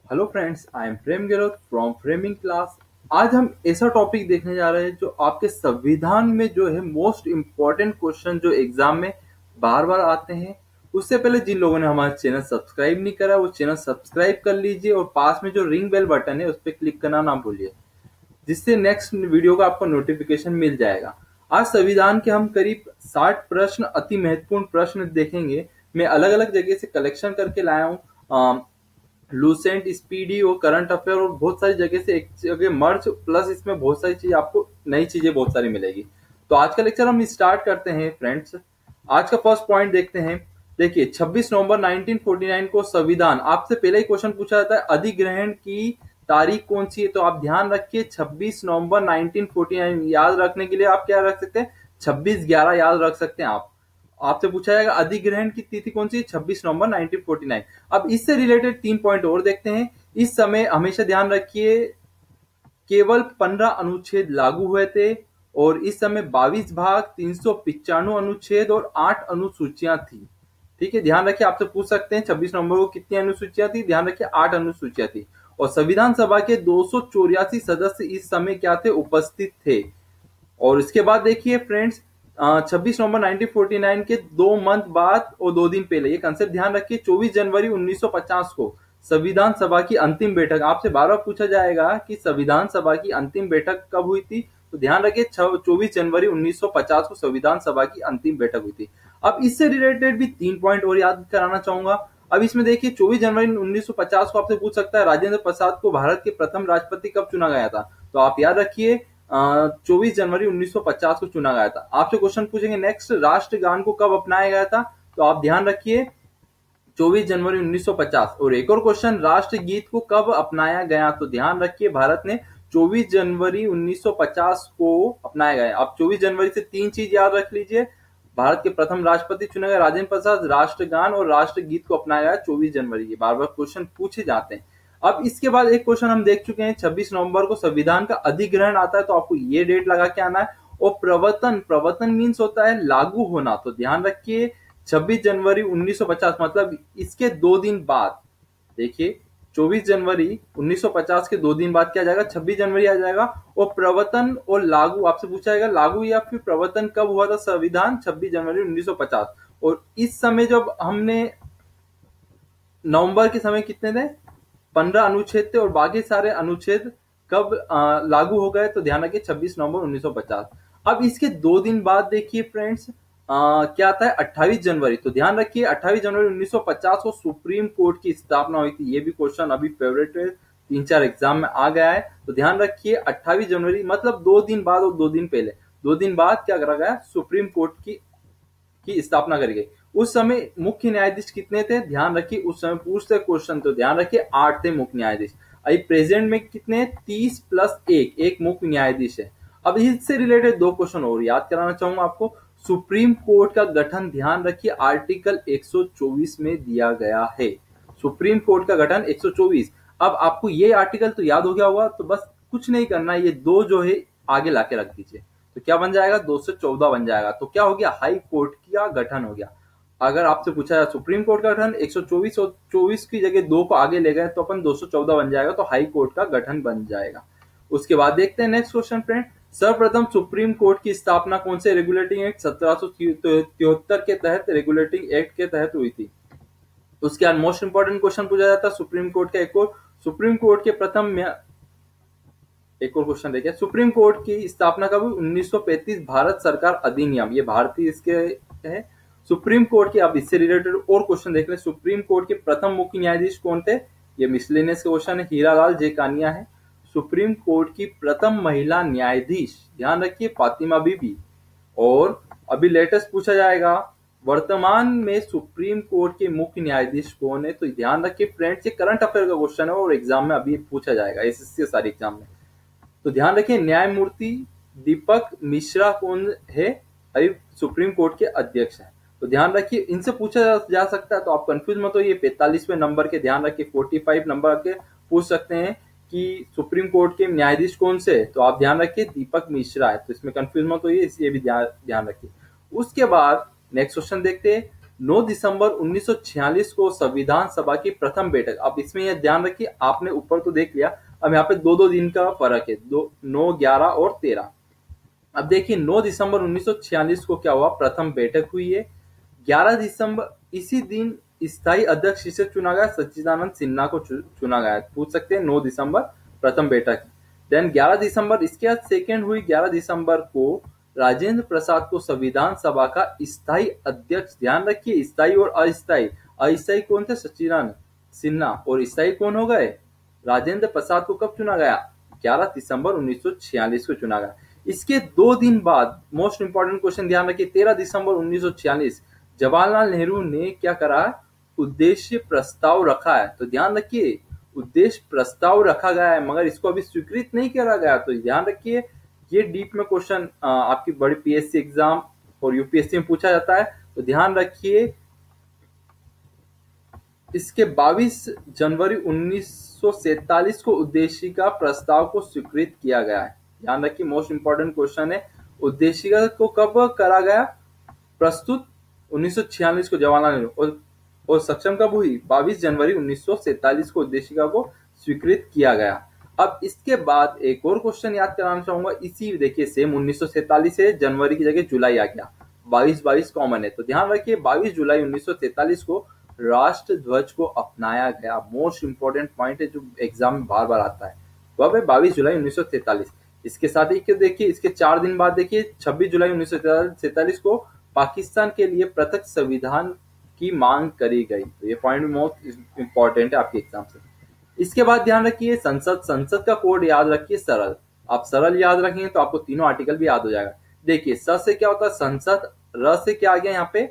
Hello friends, I am Prem Gehlot from framing class. आज हम ऐसा टॉपिक देखने जा रहे हैं जो आपके संविधान में जो है मोस्ट इम्पोर्टेंट क्वेश्चन जो एग्जाम में बार बार आते हैं। उससे पहले जिन लोगों ने हमारा चैनल सब्सक्राइब नहीं करा वो चैनल सब्सक्राइब कर लीजिए और पास में जो रिंग बेल बटन है उस पर क्लिक करना ना भूलिए, जिससे नेक्स्ट वीडियो का आपको नोटिफिकेशन मिल जाएगा। आज संविधान के हम करीब 60 प्रश्न, अति महत्वपूर्ण प्रश्न देखेंगे। मैं अलग अलग जगह से कलेक्शन करके लाया हूँ, लूसेंट, स्पीडी और करंट अफेयर, और बहुत सारी जगह से एक जगह मर्ज, प्लस इसमें बहुत सारी चीज आपको नई चीजें बहुत सारी मिलेगी। तो आज का लेक्चर हम स्टार्ट करते हैं फ्रेंड्स। आज का फर्स्ट पॉइंट देखते हैं। देखिए, 26 नवंबर 1949 को संविधान, आपसे पहले ही क्वेश्चन पूछा जाता है अधिग्रहण की तारीख कौन सी है, तो आप ध्यान रखिए 26 नवंबर 1949। याद रखने के लिए आप क्या रख सकते हैं, 26/11 याद रख सकते हैं आप। आपसे पूछा जाएगा अधिग्रहण की तिथि कौन सी है, 26 नवंबर 1949। अब इससे रिलेटेड 3 पॉइंट और देखते हैं। इस समय हमेशा ध्यान रखिए केवल 15 अनुच्छेद लागू हुए थे और इस समय 22 भाग, 395 अनुच्छेद और 8 अनुसूचियां थी। ठीक है, ध्यान रखिए, आपसे पूछ सकते हैं 26 नवंबर को कितनी अनुसूचियां थी। ध्यान रखिए 8 अनुसूचियां थी और संविधान सभा के 284 सदस्य इस समय क्या थे, उपस्थित थे। और इसके बाद देखिए फ्रेंड्स, 26 नवंबर 1949 के 2 मंथ बाद और 2 दिन पहले, ये कंसेप्ट ध्यान रखिए, 24 जनवरी 1950 को संविधान सभा की अंतिम बैठक, आपसे बार बार पूछा जाएगा कि संविधान सभा की अंतिम बैठक कब हुई थी, तो ध्यान रखिए 24 जनवरी 1950 को संविधान सभा की अंतिम बैठक हुई थी। अब इससे रिलेटेड भी 3 पॉइंट और याद कराना चाहूंगा। अब इसमें देखिए 24 जनवरी 1950 को आपसे पूछ सकता है राजेंद्र प्रसाद को भारत के प्रथम राष्ट्रपति कब चुना गया था, तो आप याद रखिए 24 जनवरी 1950 को चुना गया था। आपसे क्वेश्चन पूछेंगे नेक्स्ट, राष्ट्रगान को कब अपनाया गया था, तो आप ध्यान रखिए 24 जनवरी 1950। और एक और क्वेश्चन, राष्ट्रगीत को कब अपनाया गया, तो ध्यान रखिए भारत ने 24 जनवरी 1950 को अपनाया गया। अब 24 जनवरी से 3 चीज याद रख लीजिए, भारत के प्रथम राष्ट्रपति चुने गए राजेंद्र प्रसाद, राष्ट्रगान और राष्ट्रगीत को अपनाया गया 24 जनवरी। ये बार बार क्वेश्चन पूछे जाते हैं। अब इसके बाद एक क्वेश्चन हम देख चुके हैं, 26 नवंबर को संविधान का अधिग्रहण आता है, तो आपको ये डेट लगा के आना है। और प्रवर्तन, प्रवर्तन मीन्स होता है लागू होना, तो ध्यान रखिए 26 जनवरी 1950, मतलब इसके 2 दिन बाद। देखिए 24 जनवरी 1950 के 2 दिन बाद क्या जाएगा, 26 जनवरी आ जाएगा। और प्रवर्तन और लागू, आपसे पूछा जाएगा लागू या फिर प्रवर्तन कब हुआ था संविधान, 26 जनवरी 1950। और इस समय जब हमने नवंबर के समय कितने थे, 15 अनुच्छेद थे और बाकी सारे अनुच्छेद कब लागू हो गए, तो ध्यान रखिए 26 नवंबर 1950। अब इसके 2 दिन बाद देखिए फ्रेंड्स, क्या आता है 28 जनवरी, तो ध्यान रखिए 28 जनवरी 1950 को सुप्रीम कोर्ट की स्थापना हुई थी। ये भी क्वेश्चन अभी फेवरेट है, 3-4 एग्जाम में आ गया है, तो ध्यान रखिए 28 जनवरी मतलब 2 दिन बाद और 2 दिन पहले, 2 दिन बाद क्या करा गया, सुप्रीम कोर्ट की स्थापना करी गई। उस समय मुख्य न्यायाधीश कितने थे, ध्यान रखिए उस समय पूछते क्वेश्चन, तो ध्यान रखिए 8 थे मुख्य न्यायाधीश। अभी प्रेजेंट में कितने, 30 + 1, एक मुख्य न्यायाधीश है। अब इससे रिलेटेड 2 क्वेश्चन और याद कराना चाहूंगा आपको। सुप्रीम कोर्ट का गठन ध्यान रखिए आर्टिकल 124 में दिया गया है। सुप्रीम कोर्ट का गठन 124। अब आपको ये आर्टिकल तो याद हो गया होगा, तो बस कुछ नहीं करना, ये 2 जो है आगे लाके रख दीजिए, तो क्या बन जाएगा, 214 बन जाएगा। तो क्या हो गया, हाई कोर्ट का गठन हो गया। अगर आपसे पूछा जाए सुप्रीम कोर्ट का गठन 124 और 24 की जगह 2 को आगे ले गए तो अपन 214 बन जाएगा, तो हाई कोर्ट का गठन बन जाएगा। उसके बाद देखते हैं नेक्स्ट क्वेश्चन फ्रेंड, सर्वप्रथम सुप्रीम कोर्ट की स्थापना कौन से रेगुलेटिंग एक्ट 1773 के तहत, रेगुलेटिंग एक्ट के तहत हुई थी। उसके बाद मोस्ट इंपोर्टेंट क्वेश्चन पूछा जाता है सुप्रीम कोर्ट का, एक और सुप्रीम कोर्ट के प्रथम, एक और क्वेश्चन देखिए, सुप्रीम कोर्ट की स्थापना कब हुई, 1935 भारत सरकार अधिनियम, ये भारतीय इसके है सुप्रीम कोर्ट के। अब इससे रिलेटेड और क्वेश्चन देख ले, सुप्रीम कोर्ट के प्रथम मुख्य न्यायाधीश कौन थे, ये मिसलेनियस क्वेश्चन है, हीरालाल जे कानिया है। सुप्रीम कोर्ट की प्रथम महिला न्यायाधीश, ध्यान रखिए फातिमा बीबी। और अभी लेटेस्ट पूछा जाएगा वर्तमान में सुप्रीम कोर्ट के मुख्य न्यायाधीश कौन है, तो ध्यान रखिए फ्रेंड्स ये करंट अफेयर का क्वेश्चन है और एग्जाम में अभी पूछा जाएगा, एसएससी सारे एग्जाम में। तो ध्यान रखिए न्यायमूर्ति दीपक मिश्रा कौन है, अभी सुप्रीम कोर्ट के अध्यक्ष हैं। तो ध्यान रखिए इनसे पूछा जा सकता है, तो आप कंफ्यूज मत हो, ये 45वें नंबर के, ध्यान रखिए 45 नंबर के पूछ सकते हैं कि सुप्रीम कोर्ट के न्यायाधीश कौन से, तो आप ध्यान रखिए दीपक मिश्रा है, तो इसमें कंफ्यूज मत होइए, ये भी ध्यान रखिए। उसके बाद नेक्स्ट क्वेश्चन देखते हैं, 9 दिसंबर 1946 को संविधान सभा की प्रथम बैठक। अब इसमें यह ध्यान रखिए, आपने ऊपर तो देख लिया, अब यहाँ पे दो दो दिन का फर्क है, 9, 11 और 13। अब देखिए 9 दिसंबर 1946 को क्या हुआ, प्रथम बैठक हुई है। 11 दिसंबर इसी दिन स्थायी अध्यक्ष से चुना गया, सच्चिदानंद सिन्हा को चुना गया। पूछ सकते हैं 9 दिसंबर प्रथम बैठक। देन 11 दिसंबर इसके बाद सेकेंड हुई, 11 दिसंबर को राजेंद्र प्रसाद को संविधान सभा का स्थायी अध्यक्ष, ध्यान रखिए स्थायी और अस्थायी, अस्थायी कौन थे, सच्चिदानंद सिन्हा, और स्थायी कौन हो गए, राजेंद्र प्रसाद को कब चुना गया, 11 दिसंबर 1946 को चुना गया। इसके 2 दिन बाद मोस्ट इंपॉर्टेंट क्वेश्चन ध्यान रखिए, 13 दिसंबर 1946 जवाहरलाल नेहरू ने क्या करा, उद्देश्य प्रस्ताव रखा है। तो ध्यान रखिए उद्देश्य प्रस्ताव रखा गया है, मगर इसको अभी स्वीकृत नहीं करा गया। तो ध्यान रखिए ये डीप में क्वेश्चन आपकी बड़ी पीएससी एग्जाम और यूपीएससी में पूछा जाता है। तो ध्यान रखिए इसके 22 जनवरी 1947 को उद्देशिका प्रस्ताव को स्वीकृत किया गया है। ध्यान रखिए मोस्ट इंपॉर्टेंट क्वेश्चन है, उद्देशिका को कब करा गया प्रस्तुत, 1946 को जवाहरलाल नेहरू, और सक्षम कब हुई, 22 जनवरी 1947 को उद्देशिका को स्वीकृत किया गया। अब इसके बाद एक और क्वेश्चन याद कराना चाहूंगा, इसी देखिए सेम 1947 से जनवरी की जगह जुलाई आ गया, 22 कॉमन है। तो ध्यान रखिए 22 जुलाई 1947 को राष्ट्र ध्वज को अपनाया गया। मोस्ट इंपोर्टेंट पॉइंट है जो एग्जाम में बार बार आता है, वह है 22 जुलाई 1943। इसके साथ ही देखिए इसके 4 दिन बाद देखिए 26 जुलाई 1947 को पाकिस्तान के लिए पृथक संविधान की मांग करी गई। तो ये पॉइंट भी मोस्ट इंपॉर्टेंट है आपके एग्जाम से। इसके बाद ध्यान रखिए संसद का कोड याद रखिए सरल, आप सरल याद रखेंगे तो आपको तीनों आर्टिकल भी याद हो जाएगा। देखिए स से क्या होता है संसद, र से क्या आ गया यहाँ पे,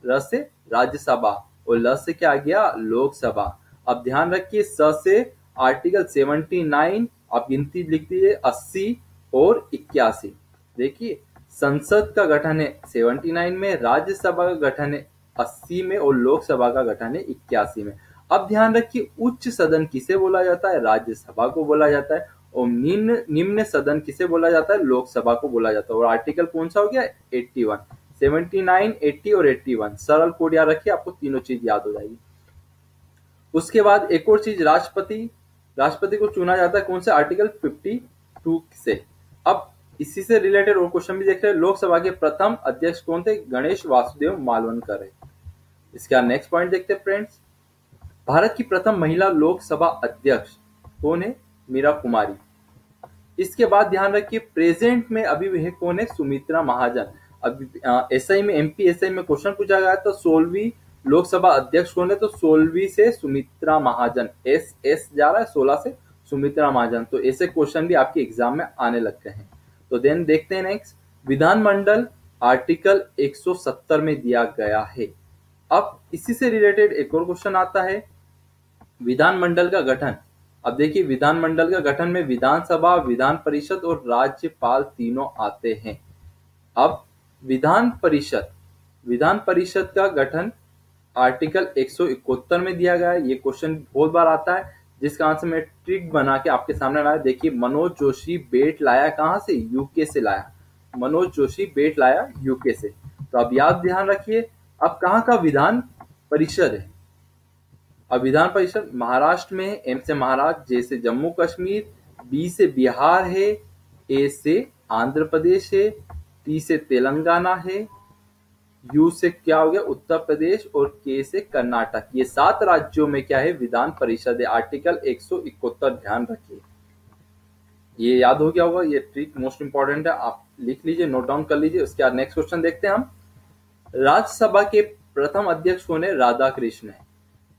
र से राज्यसभा, और ल से क्या आ गया लोकसभा। अब ध्यान रखिए स से आर्टिकल 79, आप गिनती लिख दीजिए 80 और 81। देखिए संसद का गठन है 79 में, राज्यसभा का गठन है 80 में, और लोकसभा का गठन है 81 में। अब ध्यान रखिए उच्च सदन किसे बोला जाता है, राज्यसभा को बोला जाता है, और निम्न सदन किसे बोला जाता है, लोकसभा को बोला जाता है। और आर्टिकल कौन सा हो गया 81, 79, 80 और 81। सरल कोड याद रखिए, आपको तीनों चीज याद हो जाएगी। उसके बाद एक और चीज, राष्ट्रपति को चुना जाता है कौन से, आर्टिकल 52 से। अब इसी से रिलेटेड और क्वेश्चन भी देख रहे हैं, लोकसभा के प्रथम अध्यक्ष कौन थे, गणेश वासुदेव मालवनकर है। इसके बाद नेक्स्ट पॉइंट देखते हैं फ्रेंड्स, भारत की प्रथम महिला लोकसभा अध्यक्ष कौन है, मीरा कुमारी। इसके बाद ध्यान रखिए प्रेजेंट में अभी वह कौन है, सुमित्रा महाजन। अभी एसआई में, एमपी एसआई में क्वेश्चन पूछा गया तो 16वीं लोकसभा अध्यक्ष कौन है, तो 16वीं से सुमित्रा महाजन, एस जा रहा है 16 से सुमित्रा महाजन। तो ऐसे क्वेश्चन भी आपके एग्जाम में आने लगते हैं। तो देन देखते हैं नेक्स्ट, विधानमंडल आर्टिकल 170 में दिया गया है। अब इसी से रिलेटेड एक और क्वेश्चन आता है, विधानमंडल का गठन। अब देखिए विधानमंडल का गठन में विधानसभा, विधान परिषद और राज्यपाल तीनों आते हैं। अब विधान परिषद का गठन आर्टिकल 171 में दिया गया है। ये क्वेश्चन बहुत बार आता है, जिसका आंसर मैं ट्रिक बना के आपके सामने लाया। देखिए मनोज जोशी बेट लाया कहां से, यूके से लाया, मनोज जोशी बेट लाया यूके से। तो अब याद ध्यान रखिए, अब कहां का विधान परिषद है, अब विधान परिषद महाराष्ट्र में है, एम से महाराष्ट्र, जे से जम्मू कश्मीर, बी से बिहार है, ए से आंध्र प्रदेश है, टी से तेलंगाना है, यू से क्या हो गया उत्तर प्रदेश, और के से कर्नाटक। ये 7 राज्यों में क्या है विधान परिषद है, आर्टिकल 171 ध्यान रखिए। ये याद हो गया होगा, ये ट्रिक मोस्ट इंपॉर्टेंट है, आप लिख लीजिए, नोट डाउन कर लीजिए। उसके बाद नेक्स्ट क्वेश्चन देखते हैं हम, राज्यसभा के प्रथम अध्यक्ष कौन है, राधा कृष्ण है।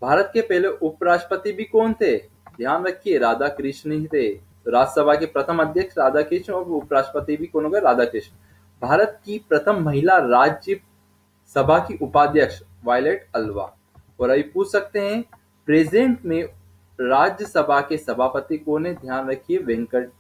भारत के पहले उपराष्ट्रपति भी कौन थे, ध्यान रखिए राधा कृष्ण ही थे। तो राज्यसभा के प्रथम अध्यक्ष राधा कृष्ण, और उपराष्ट्रपति भी कौन हो गए, राधा कृष्ण। भारत की प्रथम महिला राज्यसभा की उपाध्यक्ष वायलेट अल्वा। और अभी पूछ सकते हैं प्रेजेंट में राज्यसभा के सभापति कौन है, ध्यान रखिए वेंकट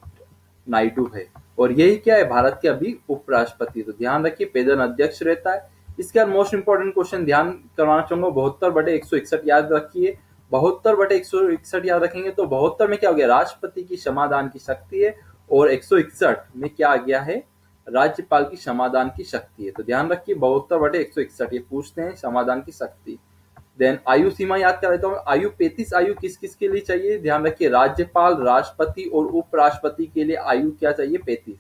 नायडू है। और यही क्या है भारत के अभी उपराष्ट्रपति। तो ध्यान रखिए पैदल अध्यक्ष रहता है। इसके बाद मोस्ट इंपोर्टेंट क्वेश्चन ध्यान करवाना चाहूंगा, 72/161 याद रखिए। 72/161 याद रखेंगे तो 72 में क्या हो गया, राष्ट्रपति की क्षमादान की शक्ति है, और 161 में क्या आ गया है, राज्यपाल की समाधान की शक्ति है। तो ध्यान रखिए 72/161 ये पूछते हैं समाधान की शक्ति। देन आयु सीमा याद कर लेता हूँ। आयु 35 आयु किस किस के लिए चाहिए? ध्यान रखिए राज्यपाल, राष्ट्रपति और उपराष्ट्रपति के लिए आयु क्या चाहिए? 35।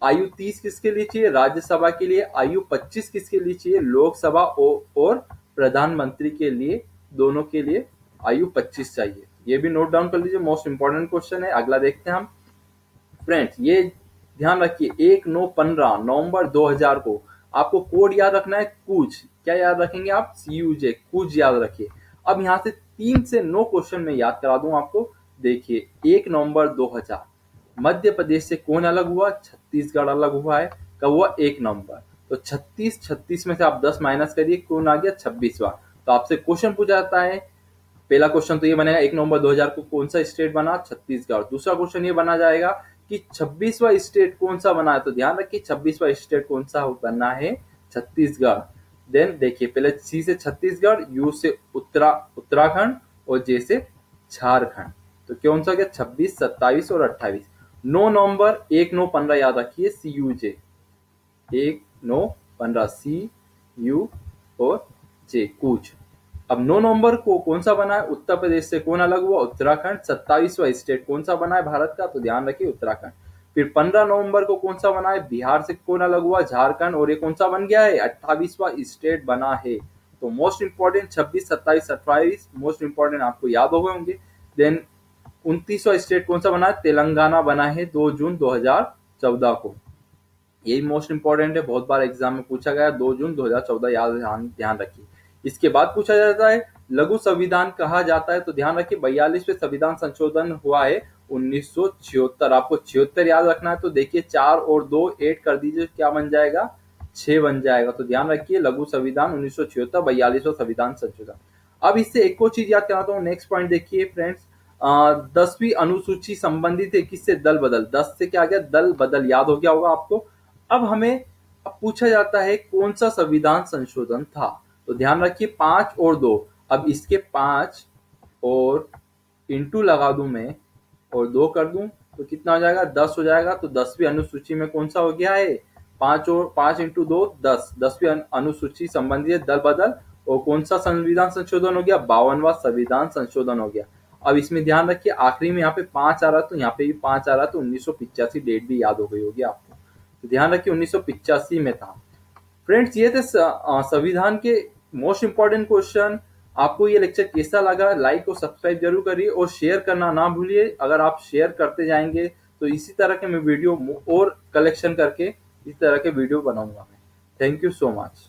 आयु 30 किसके लिए चाहिए? राज्यसभा के लिए। आयु 25 किसके लिए चाहिए? लोकसभा और प्रधानमंत्री के लिए, दोनों के लिए आयु 25 चाहिए। ये भी नोट डाउन कर लीजिए, मोस्ट इंपॉर्टेंट क्वेश्चन है। अगला देखते हैं हम। फ्रेंड्स ये ध्यान रखिए 1/9/15 नवंबर 2000 को आपको कोड याद रखना है कूच। क्या याद रखेंगे आप? CUJ, कूच याद रखिए। अब यहाँ से 3 से 9 क्वेश्चन में याद करा दूं आपको। देखिए 1 नवंबर 2000 मध्य प्रदेश से कौन अलग हुआ? छत्तीसगढ़ अलग हुआ है। कब हुआ? 1 नवंबर। तो 36 में से आप 10 माइनस करिए, कौन आ गया? 26वां। तो आपसे क्वेश्चन पूछा जाता है, पहला क्वेश्चन तो ये बनेगा 1 नवंबर 2000 को कौन सा स्टेट बना? छत्तीसगढ़। दूसरा क्वेश्चन ये बना जाएगा कि 26वां स्टेट कौन सा बना है? तो ध्यान रखिए 26वां स्टेट कौन सा बना है? छत्तीसगढ़। देन देखिए पहले C से छत्तीसगढ़, U से उत्तराखंड और J से झारखंड। तो कौन सा गया? 26, 27 और 28। 9 नवंबर 1/9/15 याद रखिए CUJ, 1/9/15 CU और J कूच। अब 9 नवंबर को कौन सा बना है? उत्तर प्रदेश से कौन अलग हुआ? उत्तराखंड। 27वां स्टेट कौन सा बना है भारत का? तो ध्यान रखिए उत्तराखंड। फिर 15 नवंबर को कौन सा बना है? बिहार से कौन अलग हुआ? झारखंड। और ये कौन सा बन गया है? 28वां स्टेट बना है। तो मोस्ट इंपॉर्टेंट 26, 27, 28 मोस्ट इंपॉर्टेंट आपको याद हो गए होंगे। देन 29वां स्टेट कौन सा बना है? तेलंगाना बना है 2 जून 2014 को। यही मोस्ट इंपॉर्टेंट है, बहुत बार एग्जाम में पूछा गया। 2 जून 2014 याद ध्यान रखिए। इसके बाद पूछा जाता है लघु संविधान कहा जाता है। तो ध्यान रखिए 42वें संविधान संशोधन हुआ है 1976। आपको 76 याद रखना है। तो देखिए 4 और 2 ऐड कर दीजिए, क्या बन जाएगा? 6 बन जाएगा। तो ध्यान रखिए लघु संविधान 1976, 42वां संविधान संशोधन। अब इससे एक और चीज याद कराता हूँ। नेक्स्ट पॉइंट देखिए फ्रेंड्स, 10वीं अनुसूची संबंधित है किससे? दल बदल। 10 से क्या आ गया? दल बदल। याद हो गया होगा आपको। अब हमें पूछा जाता है कौन सा संविधान संशोधन था? तो ध्यान रखिए 5 और 2। अब इसके 5 और इंटू लगा दूं मैं और 2 कर दूं तो कितना हो जाएगा? 10 हो जाएगा। तो 10वीं अनुसूची में कौन सा हो गया है? 5 और 5 इंटू 2 10। 10वीं अनुसूची संबंधी दल बदल। और कौन सा संविधान संशोधन हो गया? 52वां संविधान संशोधन हो गया। अब इसमें ध्यान रखिए आखिरी में यहाँ पे 5 आ रहा है, तो यहाँ पे भी 5 आ रहा है। तो 1985 डेट भी याद हो गई होगी आपको। तो ध्यान रखिए 1985 में था। फ्रेंड्स ये थे संविधान के मोस्ट इंपॉर्टेंट क्वेश्चन। आपको ये लेक्चर कैसा लगा? लाइक और सब्सक्राइब जरूर करिए और शेयर करना ना भूलिए। अगर आप शेयर करते जाएंगे तो इसी तरह के मैं वीडियो और कलेक्शन करके इस तरह के वीडियो बनाऊंगा मैं। Thank you so much.